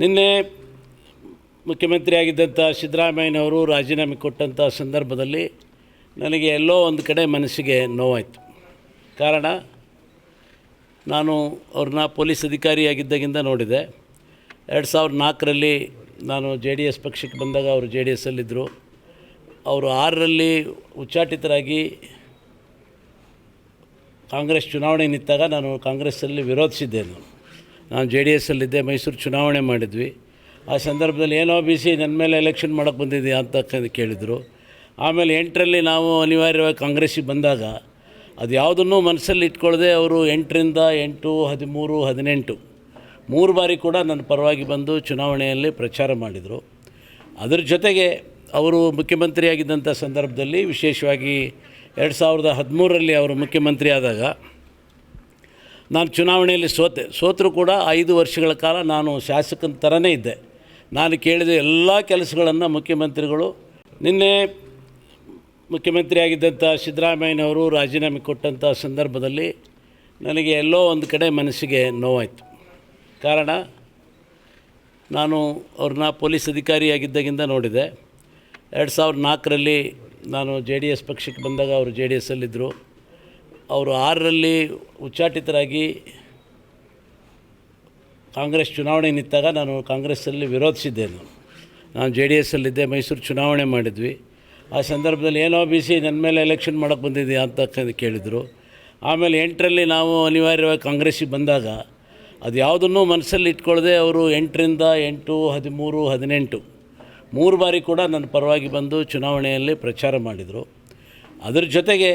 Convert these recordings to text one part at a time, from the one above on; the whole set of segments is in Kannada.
ನಿನ್ನೆ ಮುಖ್ಯಮಂತ್ರಿಯಾಗಿದ್ದಂಥ ಸಿದ್ದರಾಮಯ್ಯನವರು ರಾಜೀನಾಮೆ ಕೊಟ್ಟಂಥ ಸಂದರ್ಭದಲ್ಲಿ ನನಗೆ ಎಲ್ಲೋ ಒಂದು ಕಡೆ ಮನಸ್ಸಿಗೆ ನೋವಾಯಿತು. ಕಾರಣ, ನಾನು ಅವ್ರನ್ನ ಪೊಲೀಸ್ ಅಧಿಕಾರಿಯಾಗಿದ್ದಾಗಿಂದ ನೋಡಿದೆ. 2004ರಲ್ಲಿ ನಾನು JDS ಪಕ್ಷಕ್ಕೆ ಬಂದಾಗ ಅವರು JDSಲ್ಲಿದ್ದರು. ಅವರು 6ರಲ್ಲಿ ಉಚ್ಚಾಟಿತರಾಗಿ ಕಾಂಗ್ರೆಸ್ ಚುನಾವಣೆ ನಿಂತಾಗ ನಾನು ಕಾಂಗ್ರೆಸ್ಸಲ್ಲಿ ವಿರೋಧಿಸಿದ್ದೆ. ನಾನು JDSಲ್ಲಿದ್ದೆ. ಮೈಸೂರು ಚುನಾವಣೆ ಮಾಡಿದ್ವಿ. ಆ ಸಂದರ್ಭದಲ್ಲಿ ಏನೋ BC ನನ್ನ ಮೇಲೆ ಎಲೆಕ್ಷನ್ ಮಾಡೋಕ್ಕೆ ಬಂದಿದೆಯಾ ಅಂತ ಕೇಳಿದರು. ಆಮೇಲೆ 8ರಲ್ಲಿ ನಾವು ಅನಿವಾರ್ಯವಾಗಿ ಕಾಂಗ್ರೆಸ್ಸಿಗೆ ಬಂದಾಗ ಅದು ಯಾವುದನ್ನೂ ಮನಸ್ಸಲ್ಲಿ ಇಟ್ಕೊಳ್ಳದೆ ಅವರು 8ರಿಂದ 8, 13, 18 3 ಬಾರಿ ಕೂಡ ನನ್ನ ಪರವಾಗಿ ಬಂದು ಚುನಾವಣೆಯಲ್ಲಿ ಪ್ರಚಾರ ಮಾಡಿದರು. ಅದರ ಜೊತೆಗೆ ಅವರು ಮುಖ್ಯಮಂತ್ರಿಯಾಗಿದ್ದಂಥ ಸಂದರ್ಭದಲ್ಲಿ ವಿಶೇಷವಾಗಿ 2013ರಲ್ಲಿ ಅವರು ಮುಖ್ಯಮಂತ್ರಿ ಆದಾಗ ನಾನು ಚುನಾವಣೆಯಲ್ಲಿ ಸೋತರೂ ಕೂಡ 5 ವರ್ಷಗಳ ಕಾಲ ನಾನು ಶಾಸಕನ ಥರನೇ ಇದ್ದೆ. ನಾನು ಕೇಳಿದ ಎಲ್ಲ ಕೆಲಸಗಳನ್ನು ಮುಖ್ಯಮಂತ್ರಿಗಳು ನಿನ್ನೆ ಮುಖ್ಯಮಂತ್ರಿಯಾಗಿದ್ದಂಥ ಸಿದ್ದರಾಮಯ್ಯನವರು ರಾಜೀನಾಮೆ ಕೊಟ್ಟಂಥ ಸಂದರ್ಭದಲ್ಲಿ ನನಗೆ ಎಲ್ಲೋ ಒಂದು ಕಡೆ ಮನಸ್ಸಿಗೆ ನೋವಾಯಿತು. ಕಾರಣ, ನಾನು ಅವ್ರನ್ನ ಪೊಲೀಸ್ ಅಧಿಕಾರಿಯಾಗಿದ್ದಾಗಿಂದ ನೋಡಿದೆ. 2004ರಲ್ಲಿ ನಾನು JDS ಪಕ್ಷಕ್ಕೆ ಬಂದಾಗ ಅವರು JDSಲ್ಲಿದ್ದರು. ಅವರು 6ರಲ್ಲಿ ಉಚ್ಚಾಟಿತರಾಗಿ ಕಾಂಗ್ರೆಸ್ ಚುನಾವಣೆ ನಿಂತಾಗ ನಾನು ಕಾಂಗ್ರೆಸ್ಸಲ್ಲಿ ವಿರೋಧಿಸಿದ್ದೆ. ನಾನು JDSಲ್ಲಿದ್ದೆ. ಮೈಸೂರು ಚುನಾವಣೆ ಮಾಡಿದ್ವಿ. ಆ ಸಂದರ್ಭದಲ್ಲಿ ಏನೋ BC ನನ್ನ ಮೇಲೆ ಎಲೆಕ್ಷನ್ ಮಾಡೋಕ್ಕೆ ಬಂದಿದೆಯಾ ಅಂತ ಕೇಳಿದರು. ಆಮೇಲೆ 8ರಲ್ಲಿ ನಾವು ಅನಿವಾರ್ಯವಾಗಿ ಕಾಂಗ್ರೆಸ್ಸಿಗೆ ಬಂದಾಗ ಅದು ಯಾವುದನ್ನೂ ಮನಸ್ಸಲ್ಲಿ ಇಟ್ಕೊಳ್ಳದೆ ಅವರು 8ರಿಂದ 8, 13, 18 3 ಬಾರಿ ಕೂಡ ನನ್ನ ಪರವಾಗಿ ಬಂದು ಚುನಾವಣೆಯಲ್ಲಿ ಪ್ರಚಾರ ಮಾಡಿದರು. ಅದರ ಜೊತೆಗೆ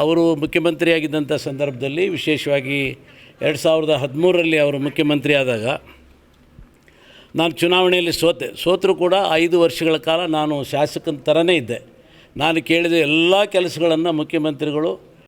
ಅವರು ಮುಖ್ಯಮಂತ್ರಿಯಾಗಿದ್ದಂಥ ಸಂದರ್ಭದಲ್ಲಿ ವಿಶೇಷವಾಗಿ 2013ರಲ್ಲಿ ಅವರು ಮುಖ್ಯಮಂತ್ರಿ ಆದಾಗ ನಾನು ಚುನಾವಣೆಯಲ್ಲಿ ಸೋತರೂ ಕೂಡ 5 ವರ್ಷಗಳ ಕಾಲ ನಾನು ಶಾಸಕನ ಥರನೇ ಇದ್ದೆ. ನಾನು ಕೇಳಿದ ಎಲ್ಲ ಕೆಲಸಗಳನ್ನು ಮುಖ್ಯಮಂತ್ರಿಗಳು